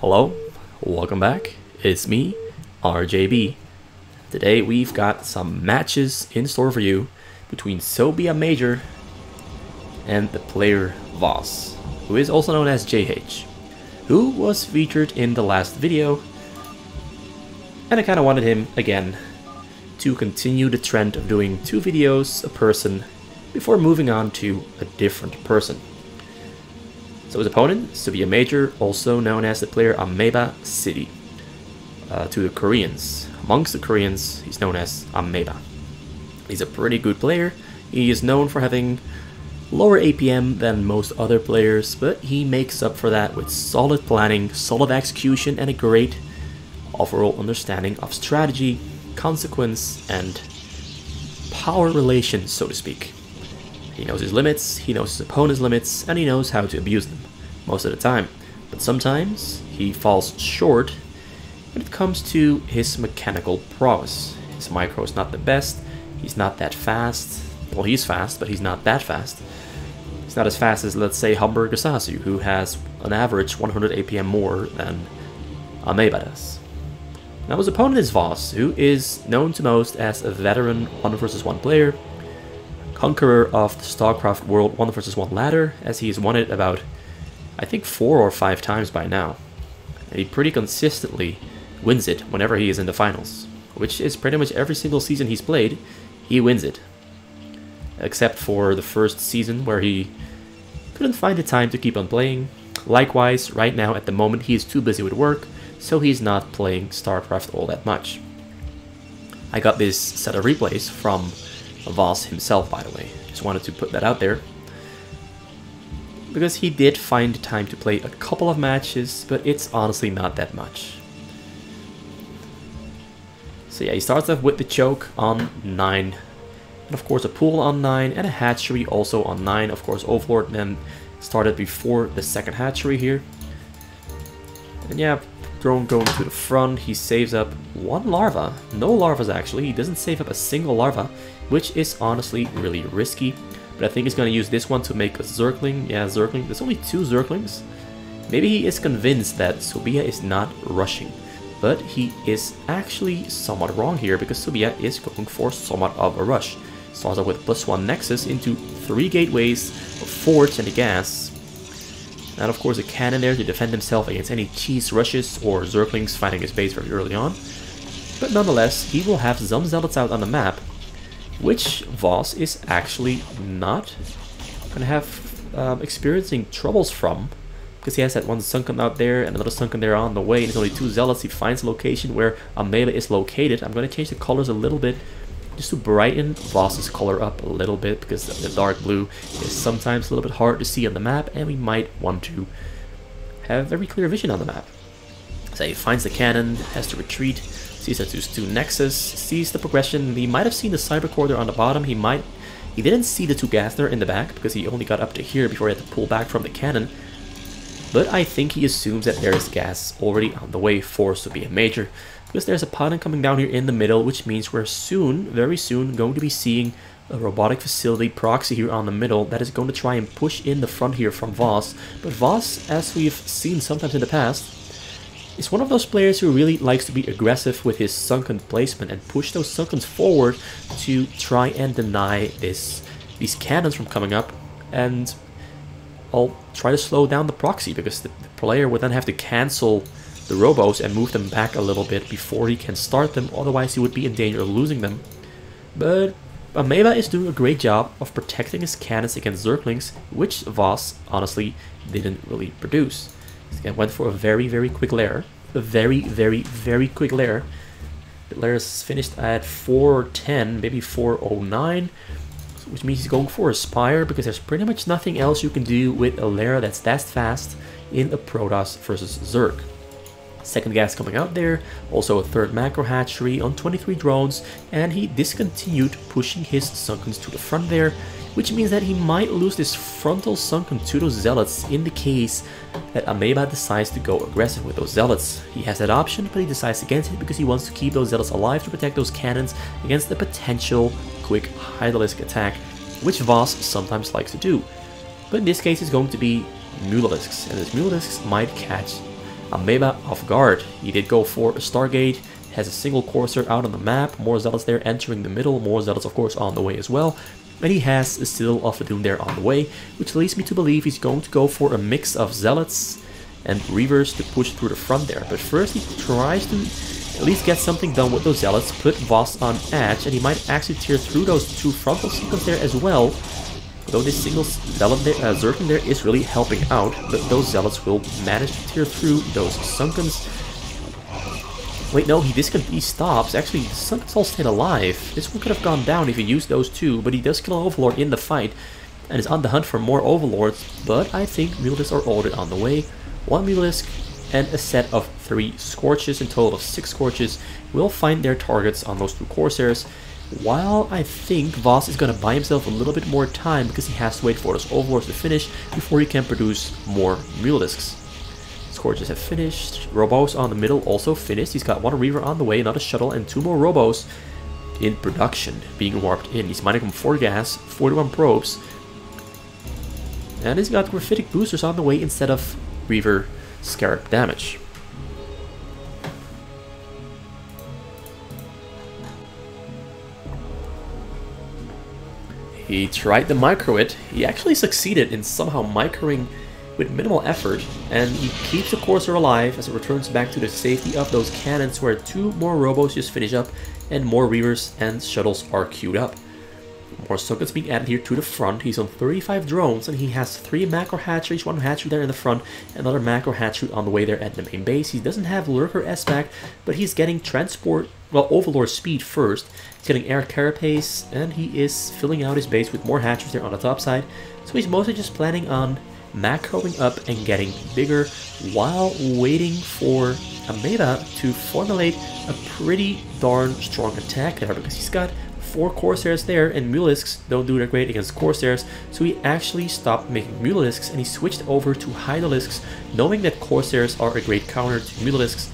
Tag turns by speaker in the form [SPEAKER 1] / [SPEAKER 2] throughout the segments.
[SPEAKER 1] Hello, welcome back. It's me, RJB. Today we've got some matches in store for you between SobijaMajor and the player Voss, who is also known as JH, who was featured in the last video, and I kind of wanted him again to continue the trend of doing 2 videos a person before moving on to a different person. So his opponent, SobijaMajor, also known as the player aMeba City. To the Koreans, amongst the Koreans, he's known as aMeba. He's a pretty good player. He is known for having lower APM than most other players, but he makes up for that with solid planning, solid execution, and a great overall understanding of strategy, consequence, and power relations, so to speak. He knows his limits, he knows his opponent's limits, and he knows how to abuse them most of the time. But sometimes he falls short when it comes to his mechanical prowess. His micro is not the best, he's not that fast. Well, he's fast, but he's not that fast. He's not as fast as, let's say, Hamburger Sasu, who has an average 100 APM more than aMeba does. Now his opponent is Voss, who is known to most as a veteran 1 vs 1 player, conqueror of the Starcraft World 1 vs 1 ladder, as he has won it about, I think, 4 or 5 times by now. And he pretty consistently wins it whenever he is in the finals, which is pretty much every single season he's played, he wins it. Except for the first season where he couldn't find the time to keep on playing. Likewise, right now at the moment he is too busy with work, so he's not playing Starcraft all that much. I got this set of replays from Voss himself, by the way. Just wanted to put that out there, because he did find time to play a couple of matches, but it's honestly not that much. So yeah, he starts off with the choke on 9, and of course a pool on 9, and a hatchery also on 9. Of course Overlord then started before the second hatchery here. And yeah, drone going to the front, he saves up 1 larva. No larvas actually, he doesn't save up a single larva, which is honestly really risky. But I think he's going to use this one to make a Zergling. Yeah, Zergling. There's only 2 Zerglings. Maybe he is convinced that Sobija is not rushing. But he is actually somewhat wrong here, because Sobija is going for somewhat of a rush. Starts off with +1 Nexus into 3 gateways, a forge, and a gas. And of course a cannon there to defend himself against any cheese rushes or Zerglings finding his base very early on. But nonetheless, he will have some zealots out on the map, which Voss is actually not going to have experiencing troubles from, because he has that one sunken out there and another sunken there on the way, and there's only 2 zealots. He finds a location where aMeba is located. I'm going to change the colors a little bit just to brighten Voss's color up a little bit, because the dark blue is sometimes a little bit hard to see on the map, and we might want to have very clear vision on the map. So he finds the cannon, has to retreat, sees that there's 2 Nexus, sees the progression. He might have seen the Cyber Core there on the bottom. He didn't see the 2 gas there in the back, because he only got up to here before he had to pull back from the cannon. But I think he assumes that there is gas already on the way for SobijaMajor, because there's a pattern coming down here in the middle, which means we're soon, very soon, going to be seeing a robotic facility proxy here on the middle that is going to try and push in the front here from Voss. But Voss, as we've seen sometimes in the past, is one of those players who really likes to be aggressive with his sunken placement and push those sunkens forward to try and deny these cannons from coming up, and I'll try to slow down the proxy, because the player would then have to cancel the robos and move them back a little bit before he can start them, otherwise he would be in danger of losing them. But aMeba is doing a great job of protecting his cannons against Zerglings, which Voss honestly didn't really produce. He went for a very, very quick lair. A very, very, very quick lair. The lair is finished at 410, maybe 409. Which means he's going for a Spire, because there's pretty much nothing else you can do with a lair that's that fast in a Protoss versus Zerg. Second gas coming out there, also a 3rd macro hatchery on 23 drones, and he discontinued pushing his sunkens to the front there, which means that he might lose this frontal sunken to those zealots in the case that aMeba decides to go aggressive with those zealots. He has that option, but he decides against it because he wants to keep those zealots alive to protect those cannons against the potential quick Hydralisk attack, which Voss sometimes likes to do. But in this case it's going to be Mulalisks, and those Mulalisks might catch aMeba off guard. He did go for a Stargate, has a single Corsair out on the map, more Zealots there entering the middle, more Zealots of course on the way as well. And he has a Citadel of Doom there on the way, which leads me to believe he's going to go for a mix of Zealots and Reavers to push through the front there. But first he tries to at least get something done with those Zealots, put Voss on edge, and he might actually tear through those two frontal Sunkens there as well. Though this single Zealot there, Zerg there is really helping out, but those Zealots will manage to tear through those Sunkens. Wait, no, he stops. Actually, the Sunkens all stayed alive. This one could have gone down if he used those two, but he does kill an Overlord in the fight, and is on the hunt for more Overlords, but I think Mulisks are already on the way. One Mulisk and a set of 3 Scorches, in total of 6 Scorches, will find their targets on those 2 Corsairs. While I think Voss is going to buy himself a little bit more time because he has to wait for those Overlords to finish before he can produce more Mulisks. Scorches have finished. Robos on the middle also finished. He's got 1 Reaver on the way, another Shuttle, and 2 more Robos in production being warped in. He's mining from 4 gas, 41 probes, and he's got Graphitic boosters on the way instead of Reaver Scarab damage. He tried to micro it. He actually succeeded in somehow microing with minimal effort, and he keeps the Corsair alive as it returns back to the safety of those cannons, where 2 more Robos just finish up and more Reavers and Shuttles are queued up. More Sunkens being added here to the front. He's on 35 drones, and he has 3 macro hatcheries, 1 hatchery there in the front, another macro hatchery on the way there at the main base. He doesn't have Lurker S-Back, but he's getting transport, well, Overlord speed first. He's getting air carapace, and he is filling out his base with more hatcheries there on the top side. So he's mostly just planning on macroing up and getting bigger while waiting for aMeba to formulate a pretty darn strong attack there, because he's got 4 Corsairs there, and Mulisks don't do that great against Corsairs, so he actually stopped making Mulisks and he switched over to Hydralisks, knowing that Corsairs are a great counter to Mulisks.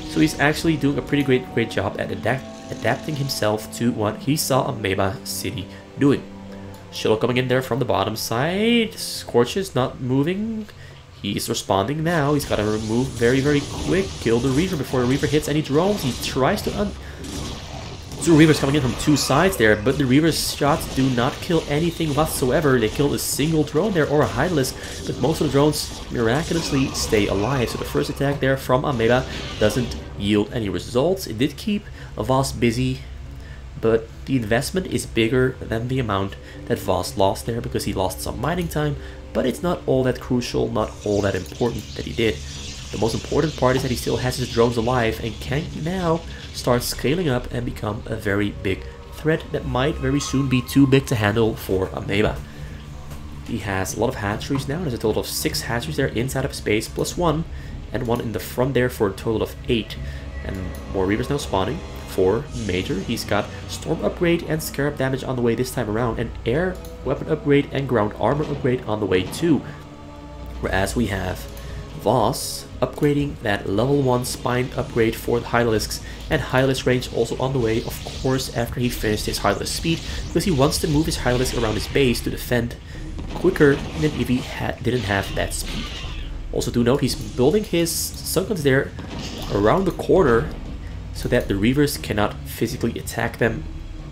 [SPEAKER 1] So he's actually doing a pretty great job at adapting himself to what he saw aMeba City doing. Shuttle coming in there from the bottom side. Scorches not moving. He's responding now. He's got to move very quick. Kill the Reaver before the Reaver hits any drones. He tries to Two Reavers coming in from 2 sides there, but the Reaver's shots do not kill anything whatsoever. They kill a single drone there or a Hydralisk, but most of the drones miraculously stay alive. So the first attack there from aMeba doesn't yield any results. It did keep Voss busy, but the investment is bigger than the amount that Voss lost there, because he lost some mining time, but it's not all that crucial, not all that important that he did. The most important part is that he still has his drones alive and can now start scaling up and become a very big threat that might very soon be too big to handle for aMeba. He has a lot of hatcheries now. There's a total of 6 hatcheries there inside of space, plus 1, and 1 in the front there for a total of 8. And more Reavers now spawning for Major. He's got Storm upgrade and Scarab damage on the way this time around, and Air weapon upgrade and Ground armor upgrade on the way too. Whereas we have Voss upgrading that level 1 spine upgrade for the Hydralisks, and Hydralisk range also on the way, of course, after he finished his Hydralisk speed, because he wants to move his Hydralisk around his base to defend quicker than if he didn't have that speed. Also do note he's building his Sunkens there around the corner so that the Reavers cannot physically attack them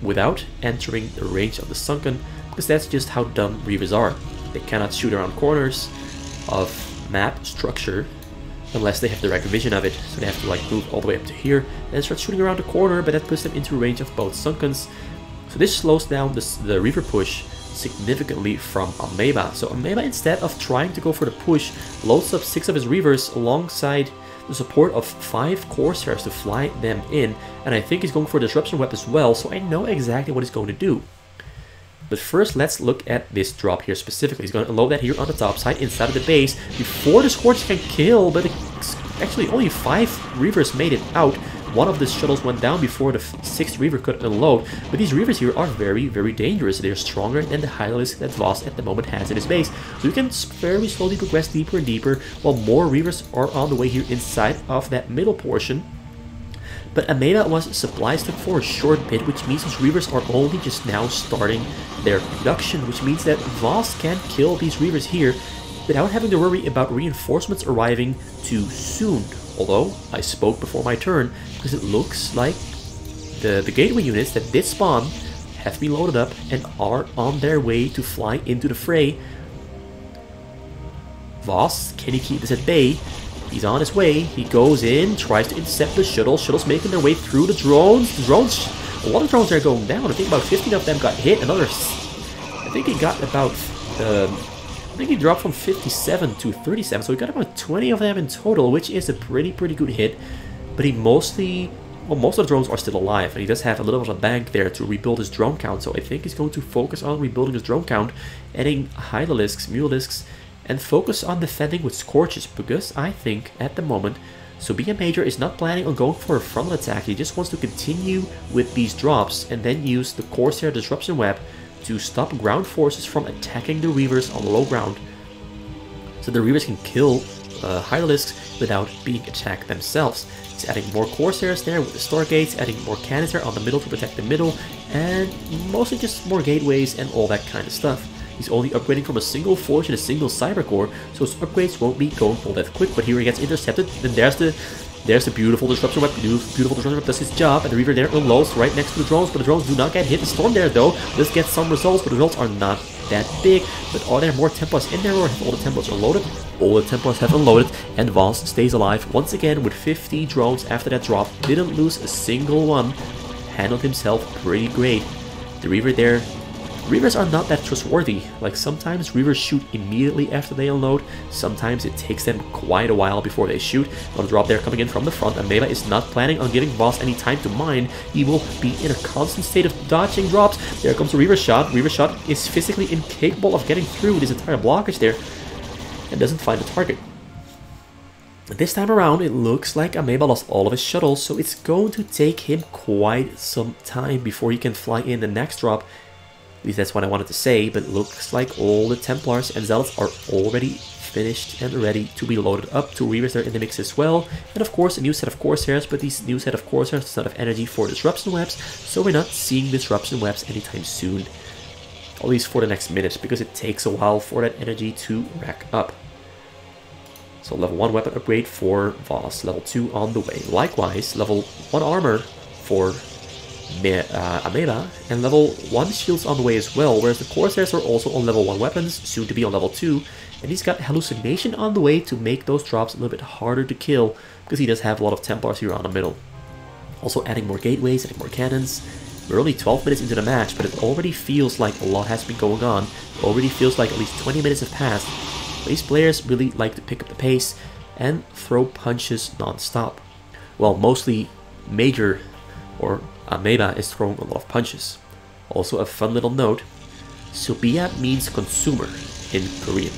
[SPEAKER 1] without entering the range of the Sunken, because that's just how dumb Reavers are. They cannot shoot around corners of map structure unless they have direct vision of it, so they have to like move all the way up to here and start shooting around the corner, but that puts them into range of both Sunkens. So this slows down the Reaver push significantly from aMeba. So aMeba, instead of trying to go for the push, loads up 6 of his Reavers alongside the support of 5 Corsairs to fly them in, and I think he's going for a disruption web as well, so I know exactly what he's going to do. But first, let's look at this drop here specifically. He's going to unload that here on the top side inside of the base before the Scorch can kill, but actually only 5 Reavers made it out. 1 of the shuttles went down before the 6th Reaver could unload, but these Reavers here are very dangerous. They're stronger than the Hydralisk that Voss at the moment has in his base, so you can fairly slowly progress deeper and deeper while more Reavers are on the way here inside of that middle portion. But aMeba was supply stuck for a short bit, which means these Reavers are only just now starting their production, which means that Voss can kill these Reavers here without having to worry about reinforcements arriving too soon. Although, I spoke before my turn, because it looks like the gateway units that did spawn have been loaded up and are on their way to fly into the fray. Voss, can he keep this at bay? He's on his way. He goes in, tries to intercept the shuttles. Shuttles making their way through the drones. The drones, a lot of drones are going down. I think about 15 of them got hit. Another, I think he got about, I think he dropped from 57 to 37. So he got about 20 of them in total, which is a pretty good hit. But he mostly, well, most of the drones are still alive. And he does have a little bit of a bank there to rebuild his drone count. So I think he's going to focus on rebuilding his drone count, adding Hydralisks, Mulisks, and focus on defending with Scorches, because I think, at the moment, SobijaMajor is not planning on going for a frontal attack. He just wants to continue with these drops and then use the Corsair Disruption Web to stop ground forces from attacking the Reavers on low ground, so the Reavers can kill Hydralisks without being attacked themselves. He's adding more Corsairs there with the Stargates, adding more cannons there on the middle to protect the middle, and mostly just more gateways and all that kind of stuff. He's only upgrading from a single forge and a single cyber core, so his upgrades won't be going all that quick. But here he gets intercepted, and there's the beautiful disruption weapon. Beautiful disruption weapon does his job, and the Reaver there unloads right next to the drones, but the drones do not get hit. The Storm there though does get some results, but the results are not that big. But are there more Templars in there, or have all the Templars unloaded? All the Templars have unloaded, and Voss stays alive once again with 50 drones after that drop. Didn't lose a single one. Handled himself pretty great. The Reaver there. Reavers are not that trustworthy. Like, sometimes Reavers shoot immediately after they unload, sometimes it takes them quite a while before they shoot. Another drop there coming in from the front, and aMeba is not planning on giving Voss any time to mine. He will be in a constant state of dodging drops. There comes a Reaver shot. Reaver shot is physically incapable of getting through this entire blockage there, and doesn't find the target. This time around, it looks like aMeba lost all of his shuttles, so it's going to take him quite some time before he can fly in the next drop. At least that's what I wanted to say, but it looks like all the Templars and Zealots are already finished and ready to be loaded up. Two Reavers are in the mix as well, and of course a new set of Corsairs, but these new set of Corsairs does not have energy for Disruption Webs, so we're not seeing Disruption Webs anytime soon. At least for the next minute, because it takes a while for that energy to rack up. So level 1 weapon upgrade for Voss, level 2 on the way. Likewise, level 1 armor for aMeba, and level 1 shields on the way as well, whereas the Corsairs are also on level 1 weapons, soon to be on level 2, and he's got Hallucination on the way to make those drops a little bit harder to kill, because he does have a lot of Templars here on the middle. Also adding more gateways, adding more cannons. We're only 12 minutes into the match, but it already feels like a lot has been going on. It already feels like at least 20 minutes have passed. These players really like to pick up the pace and throw punches non-stop. Well, mostly Major or aMeba is throwing a lot of punches. Also a fun little note, Sobija means consumer in Korean.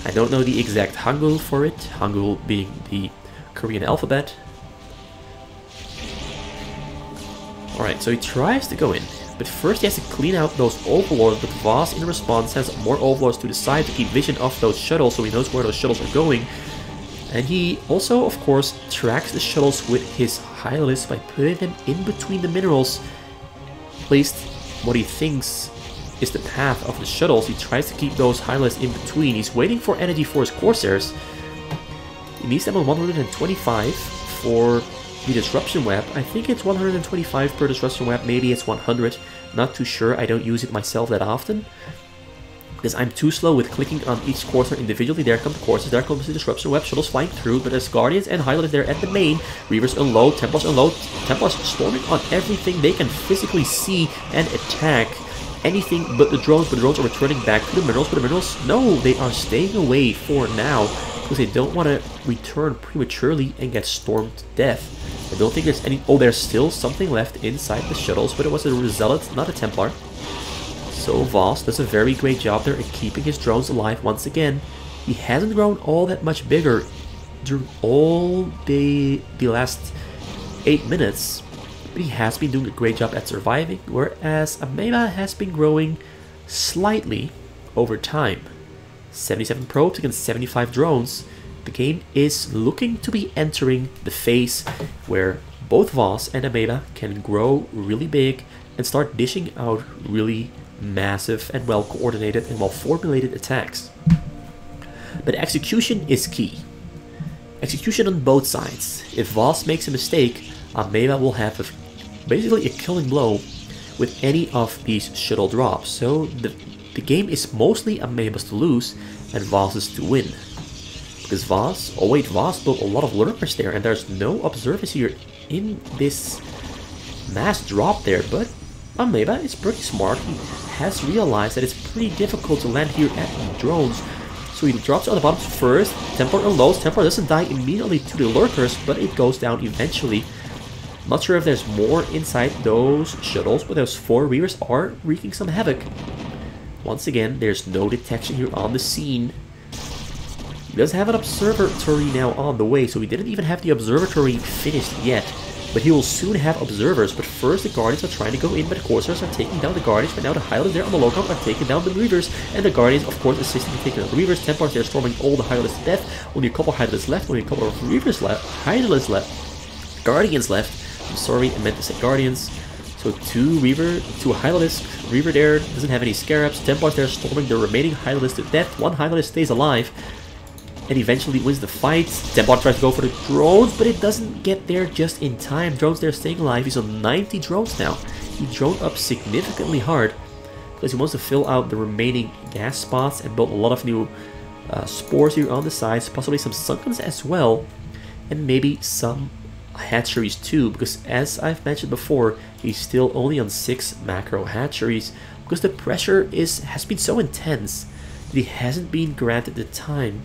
[SPEAKER 1] I don't know the exact Hangul for it, Hangul being the Korean alphabet. Alright, so he tries to go in, but first he has to clean out those overlords, but Voss in response has more overlords to the side to keep vision of those shuttles, so he knows where those shuttles are going. And he also, of course, tracks the shuttles with his Hydralisks by putting them in between the minerals, placed what he thinks is the path of the shuttles. He tries to keep those Hydralisks in between. He's waiting for energy for his Corsairs. He needs them on 125 for the Disruption Web. I think it's 125 per Disruption Web, maybe it's 100. Not too sure, I don't use it myself that often, because I'm too slow with clicking on each Corsair individually. There come the Corsairs, there comes the Disruption Web, shuttles flying through, but as Guardians and Hydralisks there at the main, Reavers unload, Templars unload, Templars storming on everything they can physically see and attack anything but the drones are returning back to the minerals, but the minerals, no, they are staying away for now, because they don't want to return prematurely and get stormed to death. I don't think there's any, oh, there's still something left inside the shuttles, but it was a Zealot, not a Templar. So Voss does a very great job there in keeping his drones alive once again. He hasn't grown all that much bigger during all the last 8 minutes, but he has been doing a great job at surviving, whereas aMeba has been growing slightly over time. 77 probes against 75 drones. The game is looking to be entering the phase where both Voss and aMeba can grow really big and start dishing out really massive and well-coordinated and well-formulated attacks. But execution is key. Execution on both sides. If Voss makes a mistake, aMeba will have basically a killing blow with any of these shuttle drops. So the game is mostly aMeba's to lose and Voss's to win. Because Voss built a lot of lurkers there, and there's no observers here in this mass drop there, but aMeba is pretty smart. He has realized that it's pretty difficult to land here at the drones, so he drops on the bottom first. Templar unloads. Templar doesn't die immediately to the lurkers, but it goes down eventually. Not sure if there's more inside those shuttles, but those 4 Reavers are wreaking some havoc. Once again, there's no detection here on the scene. He does have an observatory now on the way, so he didn't even have the observatory finished yet. But he will soon have observers. But first the Guardians are trying to go in, but the Corsairs are taking down the Guardians. But now the Hylids there on the lookout are taking down the Reavers, and the Guardians, of course, assisting in taking down the Reavers. Templars there storming all the Hylids to death. Only a couple Hylids left, only a couple of Reavers left, Hylids left, Guardians left. I'm sorry, I meant to say Guardians. So 2 Hylids, Reaver there, doesn't have any Scarabs. Templars there storming the remaining Hylids to death. 1 Hylid stays alive and eventually wins the fight. Templar tries to go for the drones, but it doesn't get there just in time. Drones there staying alive. He's on 90 drones now. He droned up significantly hard because he wants to fill out the remaining gas spots and build a lot of new spores here on the sides, possibly some sunkens as well, and maybe some hatcheries too, because as I've mentioned before, he's still only on 6 macro hatcheries because the pressure has been so intense that he hasn't been granted the time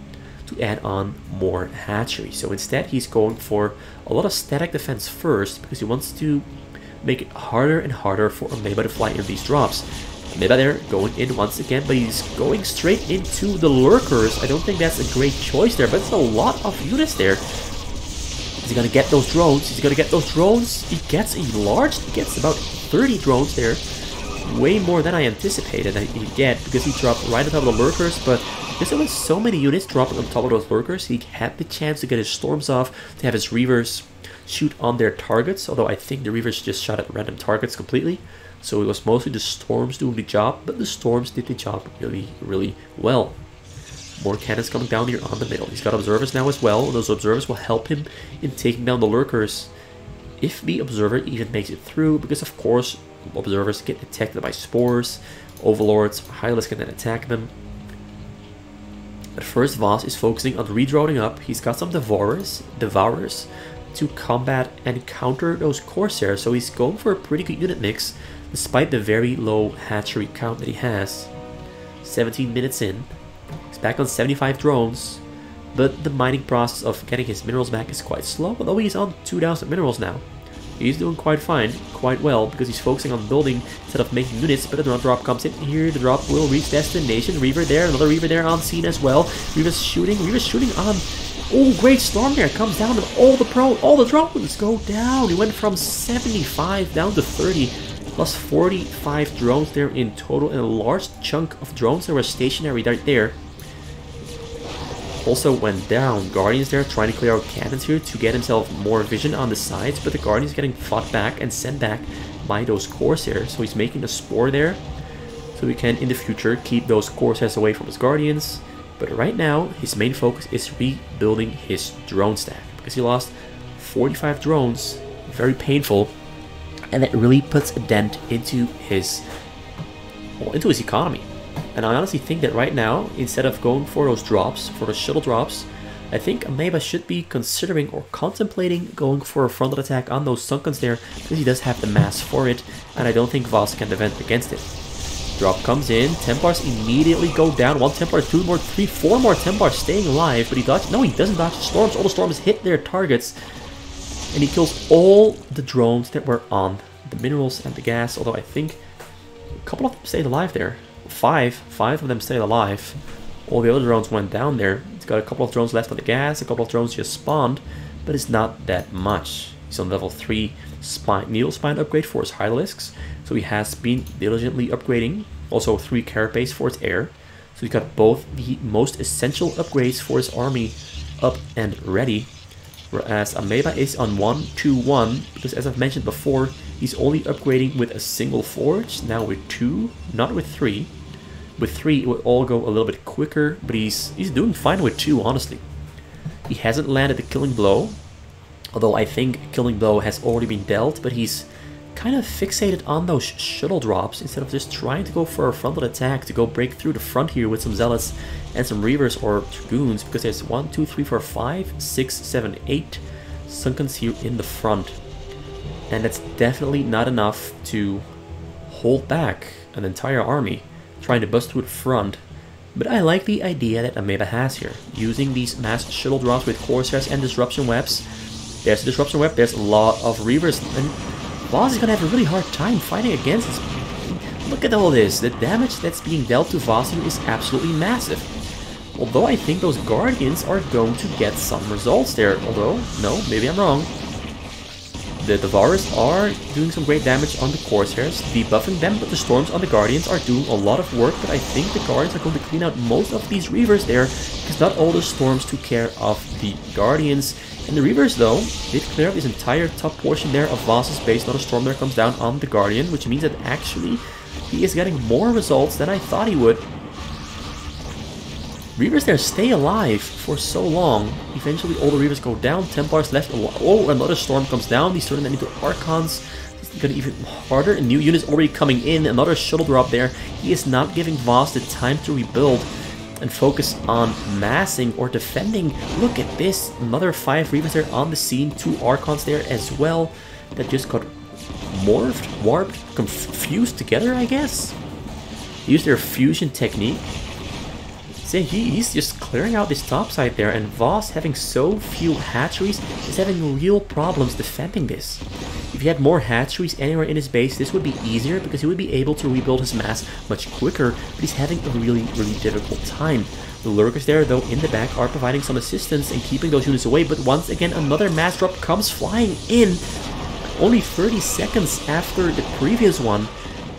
[SPEAKER 1] to add on more hatcheries. So instead he's going for a lot of static defense first because he wants to make it harder and harder for aMeba to fly in these drops. aMeba there going in once again, but he's going straight into the lurkers. I don't think that's a great choice there, but it's a lot of units there. Is he gonna get those drones? He's gonna get those drones. He gets about 30 drones there. Way more than I anticipated that he'd get, because he dropped right on top of the lurkers, but because there was so many units dropping on top of those lurkers, he had the chance to get his storms off, to have his Reavers shoot on their targets, although I think the Reavers just shot at random targets completely. So it was mostly the storms doing the job, but the storms did the job really, really well. More cannons coming down here on the middle. He's got observers now as well, and those observers will help him in taking down the lurkers if the observer even makes it through, because of course observers get detected by spores, overlords, Hylids can then attack them. But first Voss is focusing on redroning up. He's got some devourers to combat and counter those Corsairs, so he's going for a pretty good unit mix despite the very low hatchery count that he has. 17 minutes in, he's back on 75 drones, but the mining process of getting his minerals back is quite slow, although he's on 2,000 minerals now. He's doing quite fine, quite well, because he's focusing on building instead of making units. But the drop comes in here, the drop will reach destination. Reaver there, another Reaver there on scene as well. Reaver's shooting on. Oh, great storm there, comes down, and all the drones go down. He went from 75 down to 30, plus 45 drones there in total, and a large chunk of drones that were stationary right there also went down. Guardians there trying to clear out cannons here to get himself more vision on the sides, but the Guardians getting fought back and sent back by those Corsairs. So he's making a spore there so he can in the future keep those Corsairs away from his Guardians. But right now his main focus is rebuilding his drone stack, because he lost 45 drones, very painful, and that really puts a dent into his economy. And I honestly think that right now, instead of going for those drops, for the shuttle drops, I think aMeba should be considering or contemplating going for a frontal attack on those sunkens there, because he does have the mass for it, and I don't think Voss can defend against it. Drop comes in, Templars immediately go down. 1 Templar, 2 more, 3, 4 more Templars staying alive, but he dodged. No, he doesn't dodge the storms. All the storms hit their targets, and he kills all the drones that were on the minerals and the gas, although I think a couple of them stayed alive there. 5 of them stayed alive. All the other drones went down there. He's got a couple of drones left on the gas, a couple of drones just spawned, but it's not that much. He's on level 3 needle spine upgrade for his Hylisks, so he has been diligently upgrading. Also 3 carapace for his air, so he's got both the most essential upgrades for his army up and ready. Whereas aMeba is on 1-2-1, because as I've mentioned before, he's only upgrading with a single forge, now with 2, not with 3. With 3, it would all go a little bit quicker, but he's doing fine with 2, honestly. He hasn't landed the killing blow, although I think killing blow has already been dealt, but he's kind of fixated on those shuttle drops instead of just trying to go for a frontal attack to go break through the front here with some zealots and some reavers or dragoons, because there's 1, 2, 3, 4, 5, 6, 7, 8 sunkens here in the front, and that's definitely not enough to hold back an entire army trying to bust through the front. But I like the idea that aMeba has here, using these mass shuttle drops with Corsairs and disruption webs. There's a disruption web, there's a lot of reavers, and Voss is gonna have a really hard time fighting against this. Look at all this, the damage that's being dealt to Voss here is absolutely massive. Although I think those Guardians are going to get some results there, although, no, maybe I'm wrong. The Devourers are doing some great damage on the Corsairs, debuffing them, but the Storms on the Guardians are doing a lot of work, but I think the Guardians are going to clean out most of these Reavers there, because not all the Storms took care of the Guardians. And the Reavers, though, did clear up this entire top portion there of Voss's base. Not a Storm there comes down on the Guardian, which means that actually he is getting more results than I thought he would. Reavers there stay alive for so long. Eventually all the Reavers go down, Templars left. Oh, another Storm comes down. He's turning them into Archons. It's getting even harder. A new unit is already coming in. Another shuttle drop there. He is not giving Voss the time to rebuild and focus on massing or defending. Look at this. Another 5 Reavers there on the scene. 2 Archons there as well. That just got morphed, warped, confused together, I guess. Use their fusion technique. He's just clearing out this top side there, and Voss, having so few hatcheries, is having real problems defending this. If he had more hatcheries anywhere in his base, this would be easier because he would be able to rebuild his mass much quicker, but he's having a really difficult time. The Lurkers there, though, in the back are providing some assistance and keeping those units away, but once again another mass drop comes flying in, only 30 seconds after the previous one.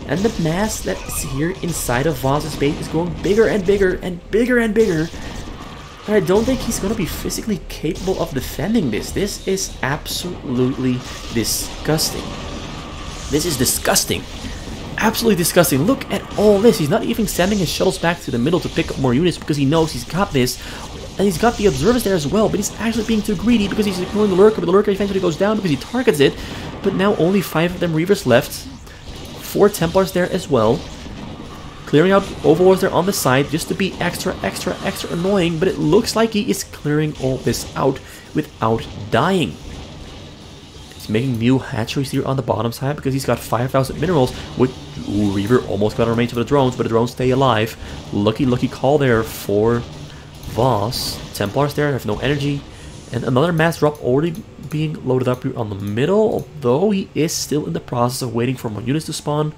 [SPEAKER 1] And the mass that is here inside of Voss's base is growing bigger and bigger and bigger and bigger. And I don't think he's going to be physically capable of defending this. This is absolutely disgusting. This is disgusting. Absolutely disgusting. Look at all this. He's not even sending his shuttles back to the middle to pick up more units because he knows he's got this. And he's got the observers there as well, but he's actually being too greedy because he's ignoring the Lurker, but the Lurker eventually goes down because he targets it. But now only 5 of them Reavers left. 4 Templars there as well, clearing out Overlords there on the side just to be extra annoying, but it looks like he is clearing all this out without dying. He's making new hatcheries here on the bottom side because he's got 5,000 minerals, with Reaver almost got a range of the drones, but the drones stay alive. Lucky call there for Voss. Templars there have no energy, and another mass drop already being loaded up here on the middle, although he is still in the process of waiting for more units to spawn.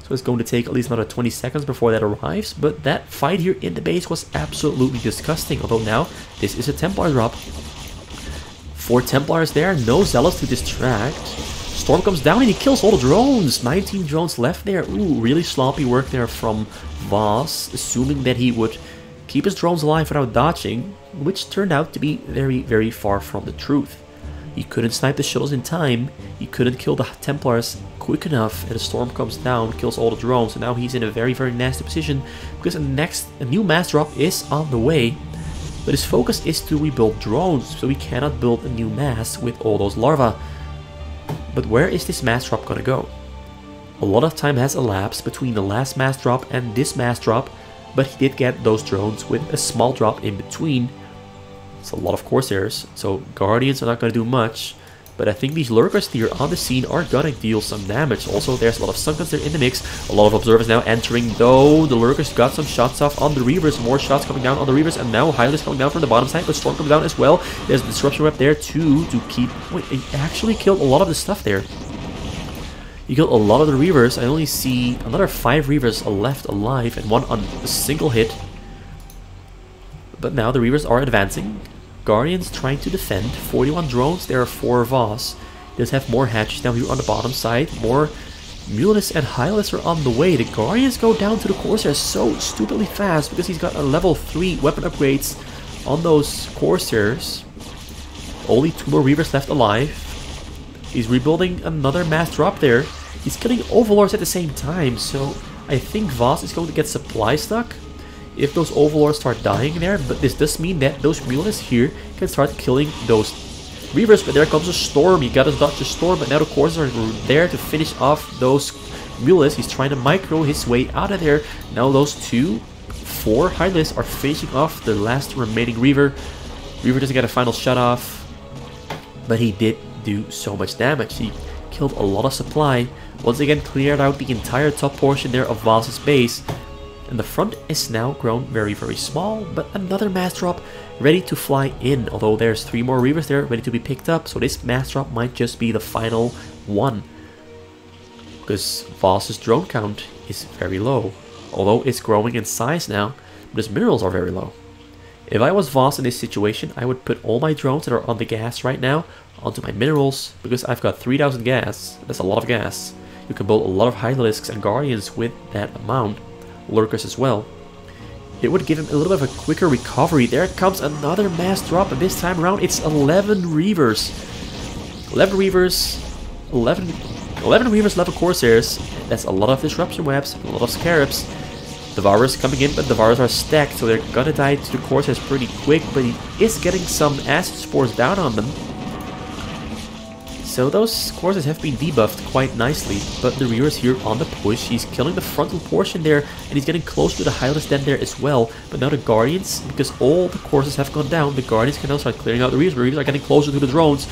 [SPEAKER 1] So it's going to take at least another 20 seconds before that arrives, but that fight here in the base was absolutely disgusting, although now this is a Templar drop. 4 Templars there, no Zealots to distract. Storm comes down and he kills all the drones. 19 drones left there. Ooh, really sloppy work there from Voss, assuming that he would keep his drones alive without dodging, which turned out to be very far from the truth. He couldn't snipe the shuttles in time, he couldn't kill the Templars quick enough, and the Storm comes down, kills all the drones, and now he's in a very nasty position because a new mass drop is on the way, but his focus is to rebuild drones, so he cannot build a new mass with all those larvae. But where is this mass drop gonna go? A lot of time has elapsed between the last mass drop and this mass drop, but he did get those drones with a small drop in between. It's a lot of Corsairs, so Guardians are not going to do much, but I think these Lurkers here on the scene are going to deal some damage. Also, there's a lot of Sunkens there in the mix, a lot of Observers now entering, though the Lurkers got some shots off on the Reavers, more shots coming down on the Reavers, and now Hylids coming down from the bottom side, but Storm comes down as well. There's a Disruption Web there too, to keep... Wait, he actually killed a lot of the stuff there. He killed a lot of the Reavers. I only see another 5 Reavers left alive, and 1 on a single hit. But now the Reavers are advancing. Guardians trying to defend. 41 drones, there are 4 Voss. He does have more hatches down here on the bottom side. More Mulinus and Hylids are on the way. The Guardians go down to the Corsairs so stupidly fast because he's got a level 3 weapon upgrades on those Corsairs. Only 2 more Reavers left alive. He's rebuilding another mass drop there. He's killing Overlords at the same time, so I think Voss is going to get supply stuck if those Overlords start dying there, but this does mean that those Mulists here can start killing those Reavers. But there comes a Storm, he got to dodge a Storm, but now the Corsairs are there to finish off those Mulists. He's trying to micro his way out of there. Now those 4 Hylists are finishing off the last remaining Reaver. Reaver doesn't get a final shut off, but he did do so much damage. He killed a lot of supply. Once again cleared out the entire top portion there of Voss's base. And the front is now grown very, very small, but another mass drop ready to fly in. Although there's 3 more Reavers there ready to be picked up, so this mass drop might just be the final one. Because Voss's drone count is very low. Although it's growing in size now, but his minerals are very low. If I was Voss in this situation, I would put all my drones that are on the gas right now onto my minerals, because I've got 3000 gas. That's a lot of gas. You can build a lot of Hylisks and Guardians with that amount. Lurkers as well. It would give him a little bit of a quicker recovery. There comes another mass drop, and this time around it's 11 Reavers. 11 Reavers, 11 Reavers, 11 Corsairs. That's a lot of Disruption Webs, a lot of Scarabs. Devourers coming in, but Devourers are stacked, so they're gonna die to the Corsairs pretty quick, but he is getting some Acid Spores down on them. So those Corsairs have been debuffed quite nicely, but the Reaver is here on the push. He's killing the frontal portion there, and he's getting close to the Hylist Den there as well. But now the Guardians, because all the Corsairs have gone down, the Guardians can now start clearing out the Reavers. The Reavers are getting closer to the drones.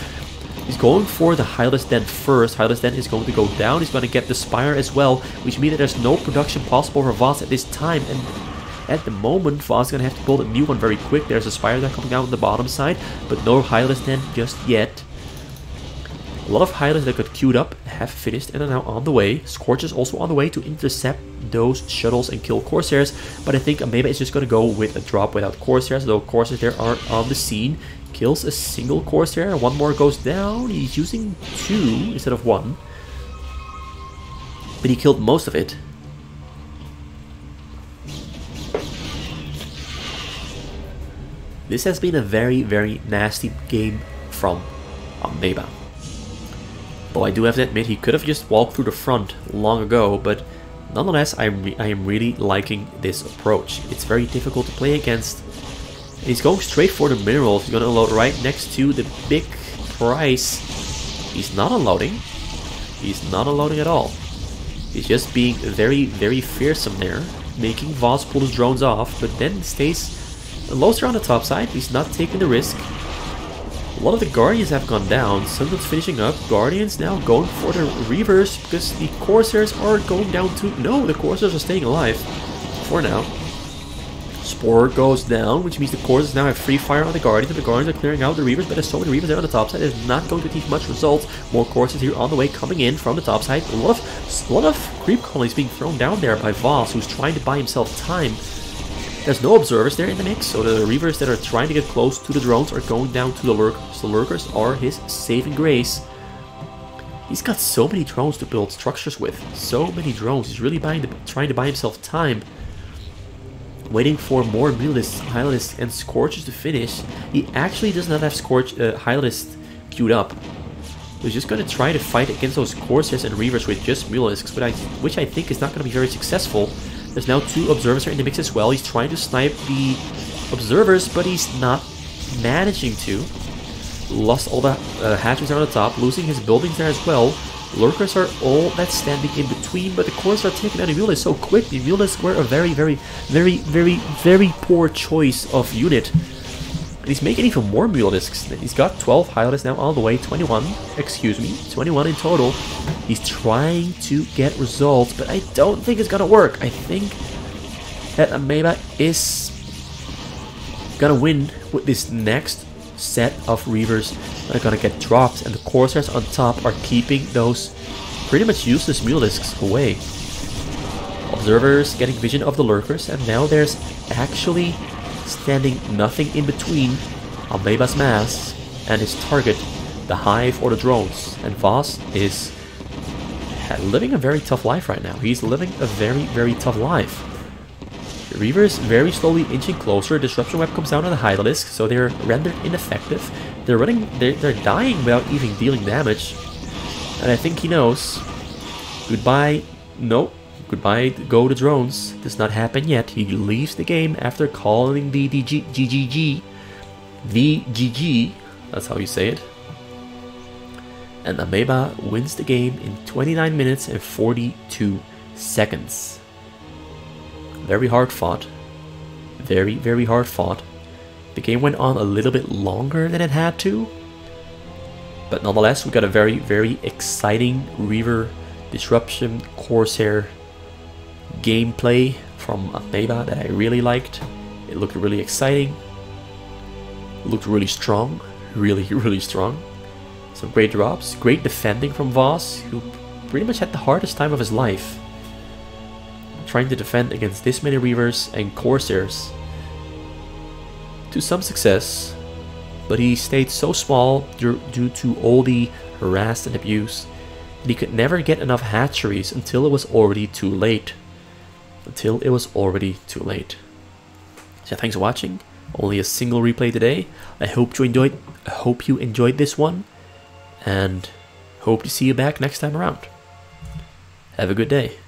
[SPEAKER 1] He's going for the Hylist Den first. Hylist Den is going to go down. He's going to get the Spire as well, which means that there's no production possible for Voss at this time. And at the moment, Voss is going to have to build a new one very quick. There's a Spire there coming out on the bottom side, but no Hylist Den just yet. A lot of Hylists that got queued up have finished and are now on the way. Scorch is also on the way to intercept those shuttles and kill Corsairs. But I think aMeba is just going to go with a drop without Corsairs. Though Corsairs there are on the scene. Kills a single Corsair. 1 more goes down. He's using 2 instead of 1. But he killed most of it. This has been a very, very nasty game from aMeba. Though I do have to admit, he could have just walked through the front long ago, but nonetheless, I am really liking this approach. It's very difficult to play against. And he's going straight for the minerals. He's going to unload right next to the big prize. He's not unloading. He's not unloading at all. He's just being very, very fearsome there, making Voss pull his drones off, but then stays unloads around the top side. He's not taking the risk. A lot of the Guardians have gone down. Sunset's finishing up. Guardians now going for the Reavers because the Corsairs are going down too. No, the Corsairs are staying alive for now. Spore goes down, which means the Corsairs now have free fire on the Guardians, and the Guardians are clearing out the Reavers, but there's so many Reavers there on the top side, it's not going to achieve much results. More Corsairs here on the way coming in from the top side. A lot of creep colonies being thrown down there by Voss, who's trying to buy himself time. There's no observers there in the mix, so the Reavers that are trying to get close to the drones are going down to the Lurkers. The Lurkers are his saving grace. He's got so many drones to build structures with. So many drones. He's really trying to buy himself time. Waiting for more Mulists, Hylists, and Scorches to finish. He actually does not have Hylist queued up. He's just going to try to fight against those Corsairs and Reavers with just Mulisks, which I think is not going to be very successful. There's now 2 observers in the mix as well. He's trying to snipe the observers, but he's not managing to. Lost all the hatcheries on the top, losing his buildings there as well. Lurkers are all that's standing in between, but the Corsairs are taking out the Mulists so quick. The Mulists were a very poor choice of unit. And he's making even more Mulisks. He's got 12 Hylists now all the way, 21 in total. He's trying to get results, but I don't think it's gonna work. I think that aMeba is gonna win with this next set of Reavers that are gonna get dropped, and the Corsairs on top are keeping those pretty much useless Mulisks away. Observers getting vision of the Lurkers, and now there's actually standing nothing in between aMeba's mass and his target, the Hive or the drones. And Voss is living a very tough life right now. He's living a very, very tough life. The Reavers very slowly inching closer. Disruption Web comes down on the Hylisk, so they're rendered ineffective. They're dying without even dealing damage. And I think he knows. Goodbye. Nope. Goodbye, go to drones. Does not happen yet. He leaves the game after calling the GGG. VGG, that's how you say it. And aMeba wins the game in 29 minutes and 42 seconds. Very hard fought. Very, very hard fought. The game went on a little bit longer than it had to. But nonetheless, we got a very, very exciting Reaver Disruption Corsair gameplay from aMeba that I really liked. It looked really exciting. It looked really strong. Really, really strong. Some great drops. Great defending from Voss, who pretty much had the hardest time of his life. Trying to defend against this many Reavers and Corsairs. To some success, but he stayed so small due to all the harass and abuse that he could never get enough hatcheries until it was already too late. So thanks for watching. Only a single replay today. I hope you enjoyed this one, and hope to see you back next time around. Have a good day.